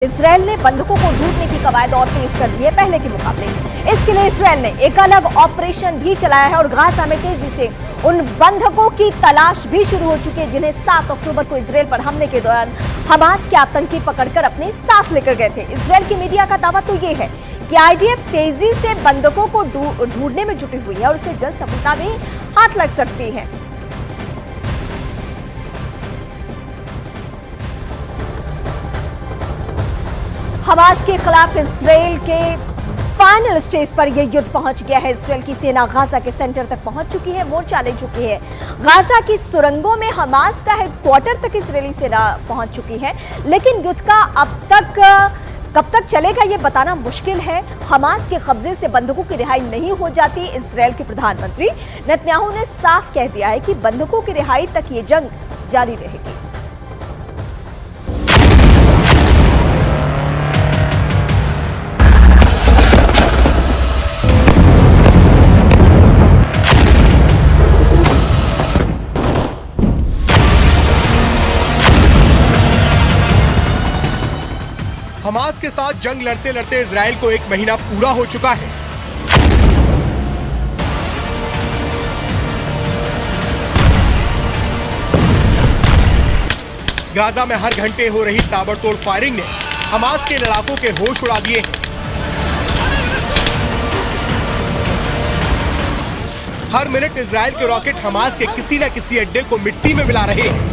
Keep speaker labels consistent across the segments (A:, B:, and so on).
A: Israel ने बंधकों को ढूंढने की कवायद और तेज कर दी है पहले के मुकाबले। इसके लिए इसराइल ने एक अलग ऑपरेशन भी चलाया है और गाजा में तेजी से उन बंधकों की तलाश भी शुरू हो चुकी है जिन्हें 7 अक्टूबर को इसराइल पर हमले के दौरान हमास के आतंकी पकड़कर अपने साथ लेकर गए थे। इसराइल की मीडिया का दावा तो ये है कि आईडीएफ तेजी से बंधकों को ढूंढने में जुटी हुई है और उसे जल्द सफलता भी हाथ लग सकती है। हमास के खिलाफ इसराइल के फाइनल स्टेज पर यह युद्ध पहुंच गया है। इसराइल की सेना गाजा के सेंटर तक पहुंच चुकी है, मोर्चा ले चुकी है। गाजा की सुरंगों में हमास का हेडक्वार्टर तक इसराइली सेना पहुंच चुकी है, लेकिन युद्ध का अब तक कब तक चलेगा ये बताना मुश्किल है। हमास के कब्जे से बंधकों की रिहाई नहीं हो जाती। इसराइल के प्रधानमंत्री नेतन्याहू ने साफ कह दिया है कि बंधकों की रिहाई तक ये जंग जारी रहेगी।
B: हमास के साथ जंग लड़ते लड़ते इजराइल को 1 महीना पूरा हो चुका है। गाजा में हर घंटे हो रही ताबड़तोड़ फायरिंग ने हमास के लड़ाकों के होश उड़ा दिए हैं। हर मिनट इजराइल के रॉकेट हमास के किसी न किसी अड्डे को मिट्टी में मिला रहे हैं।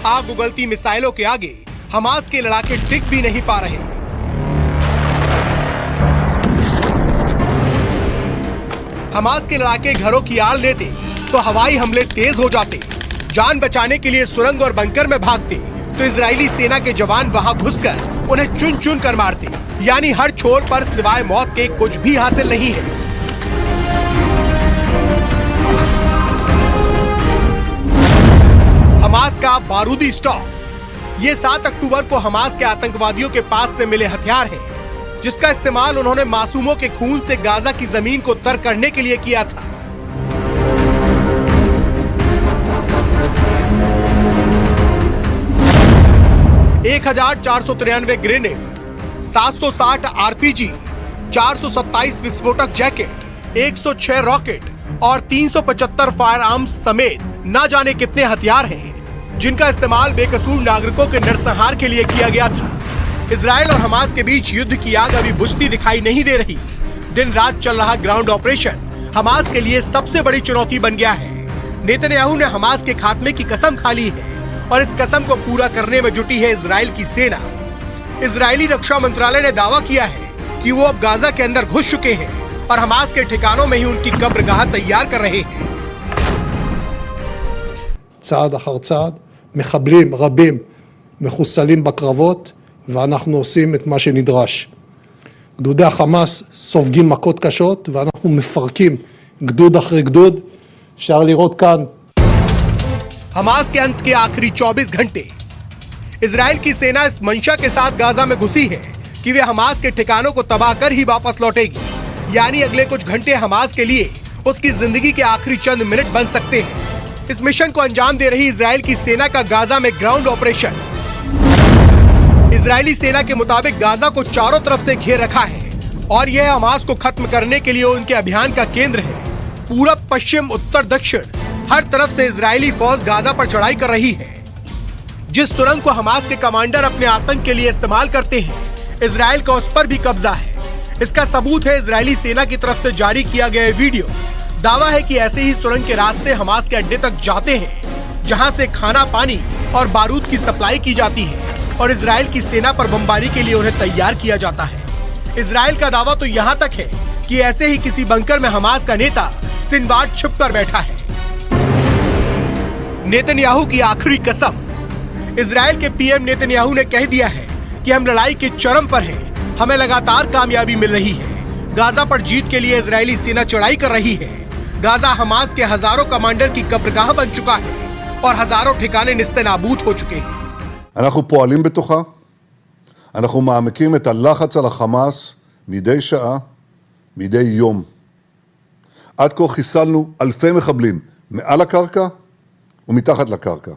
B: आग उगलती मिसाइलों के आगे हमास के लड़ाके टिक भी नहीं पा रहे। हमास के लड़ाके घरों की आड़ लेते तो हवाई हमले तेज हो जाते। जान बचाने के लिए सुरंग और बंकर में भागते तो इजरायली सेना के जवान वहां घुसकर उन्हें चुन चुन कर मारते। यानी हर छोर पर सिवाय मौत के कुछ भी हासिल नहीं है। हमास का बारूदी स्टॉक। ये 7 अक्टूबर को हमास के आतंकवादियों के पास से मिले हथियार है, जिसका इस्तेमाल उन्होंने मासूमों के खून से गाजा की जमीन को तर करने के लिए किया था। एक 1493 ग्रेनेड, 760 आरपीजी, 427 विस्फोटक जैकेट, 106 रॉकेट और 375 फायर आर्म्स समेत न जाने कितने हथियार हैं, जिनका इस्तेमाल बेकसूर नागरिकों के नरसंहार के लिए किया गया था। इजराइल और हमास के बीच युद्ध की आग अभी बुझती दिखाई नहीं दे रही। दिन रात चल रहा ग्राउंड ऑपरेशन हमास के लिए सबसे बड़ी चुनौती बन गया है। नेतन्याहू ने हमास के खात्मे की कसम खा ली है और इस कसम को पूरा करने में जुटी है इजराइल की सेना। इजरायली रक्षा मंत्रालय ने दावा किया है कि वो अब गाजा के अंदर घुस चुके हैं और हमास के ठिकानों में ही उनकी कब्रगाह तैयार कर रहे हैं।
C: צעד אחר צעד, מחבלים רבים מחוסלים בקרבות, ואנחנו עושים את מה שנדרש. גדודי החמאס סופגים מכות קשות, ואנחנו מפרקים גדוד אחרי גדוד. אפשר לראות כאן.
B: हमास के अंत के आखिरी 24 घंटे इजराइल की सेना इस मंशा के साथ गाजा में घुसी है कि वे हमास के ठिकानों को तबाह कर ही वापस लौटेगी। यानी अगले कुछ घंटे हमास के लिए उसकी जिंदगी के आखिरी चंद मिनट बन सकते हैं। इस मिशन को अंजाम दे रही इजराइल की सेना का गाजा में ग्राउंड ऑपरेशन। इजरायली सेना के मुताबिक गाजा को चारों तरफ से घेर रखा है और यह हमास को खत्म करने के लिए उनके अभियान का केंद्र है। पूरब, पश्चिम, उत्तर, दक्षिण हर तरफ से इजरायली फौज गाजा पर चढ़ाई कर रही है। जिस सुरंग को हमास के कमांडर अपने आतंक के लिए इस्तेमाल करते हैं, इजराइल का उस पर भी कब्जा है। इसका सबूत है इजरायली सेना की तरफ से जारी किया गया वीडियो। दावा है कि ऐसे ही सुरंग के रास्ते हमास के अड्डे तक जाते हैं, जहां से खाना, पानी और बारूद की सप्लाई की जाती है और इजराइल की सेना पर बमबारी के लिए उन्हें तैयार किया जाता है। इजराइल का दावा तो यहां तक है कि ऐसे ही किसी बंकर में हमास का नेता सिनवार छिपकर बैठा है। नेतन्याहू की आखिरी कसम। इजराइल के पीएम नेतन्याहू ने कह दिया है कि हम लड़ाई के चरम पर हैं, हमें लगातार कामयाबी मिल रही है। गाजा पर जीत के लिए इजरायली सेना चढ़ाई कर रही है। गाजा हमास के हजारों कमांडर की कब्रगाह बन चुका है और हजारों ठिकाने निस्तेनाबूद हो चुके हैं।
D: אנחנו פועלים בתוכה, אנחנו מעמיקים את הלחץ על החמאס מדי שעה, מדי יום. עד כה חיסלנו אלפי מחבלים מעל הקרקע ומתחת לקרקע.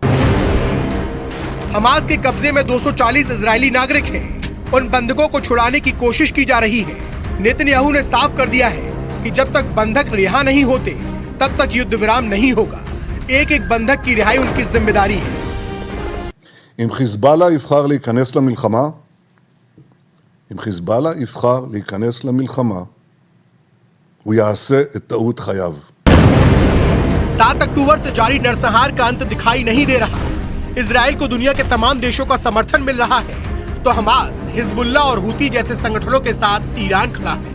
B: हमास के कब्जे में 240 इजरायली नागरिक हैं। उन बंधकों को छुड़ाने की कोशिश की जा रही है। नेतन्याहू ने साफ कर दिया है कि जब तक बंधक रिहा नहीं होते तब तक युद्ध विराम नहीं होगा। एक एक बंधक की रिहाई उनकी जिम्मेदारी है।
D: אם חיזבאללה יבחר להיכנס למלחמה, הוא יעשה את טעות חייו.
B: 7 अक्टूबर से जारी नरसंहार का अंत दिखाई नहीं दे रहा। इजराइल को दुनिया के तमाम देशों का समर्थन मिल रहा है, तो हमास, हिजबुल्लाह और हुती जैसे संगठनों के साथ ईरान खड़ा है।